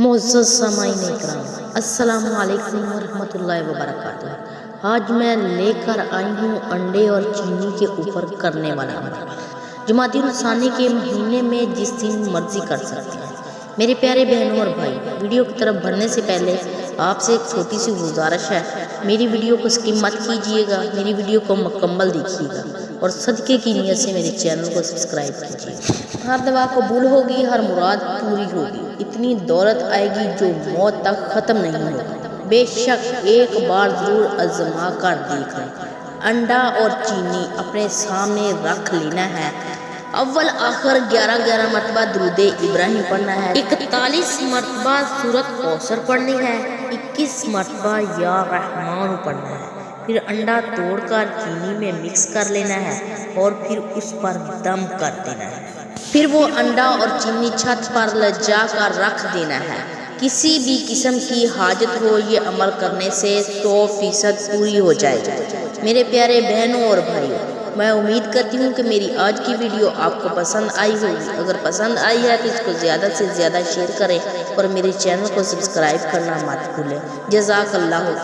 معزز سامعین اکرام، السلام علیکم ورحمۃ اللہ وبرکاتہ۔ آج میں لے کر آئی ہوں انڈے اور چینی کے اوپر کرنے والا عمل، جمادی الثانی کے مہینے میں جس دن مرضی کر سکتے ہیں۔ میرے پیارے بہنوں اور بھائی، ویڈیو کی طرف بڑھنے سے پہلے آپ سے ایک چھوٹی سی گزارش ہے، میری ویڈیو کو سکپ مت کیجیے گا، میری ویڈیو کو مکمل دیکھیے گا اور صدقے کی نیت سے میرے چینل کو سبسکرائب کیجیے گا۔ ہر دعا قبول ہوگی، ہر مراد پوری ہوگی، اتنی دولت آئے گی جو موت تک ختم نہیں ہوگی۔ بے شک ایک بار ضرور آزما کر دیکھ لیں۔ انڈا اور چینی اپنے سامنے رکھ لینا ہے، اول آخر 11 مرتبہ درود ابراہیم پڑھنا ہے، 41 مرتبہ سورۃ کوثر پڑھنی ہے، 21 مرتبہ یا رحمان پڑھنا ہے۔ پھر انڈا توڑ کر چینی میں مکس کر لینا ہے اور پھر اس پر دم کر دینا ہے۔ پھر وہ انڈا اور چینی چھت پر لجا کر رکھ دینا ہے۔ کسی بھی قسم کی حاجت ہو، یہ عمل کرنے سے 100% پوری ہو جائے گی۔ میرے پیارے بہنوں اور بھائیوں، میں امید کرتی ہوں کہ میری آج کی ویڈیو آپ کو پسند آئی ہوگی۔ اگر پسند آئی ہے تو اس کو زیادہ سے زیادہ شیئر کریں اور میرے چینل کو سبسکرائب کرنا مت بھولیں۔ جزاک اللہ خیر۔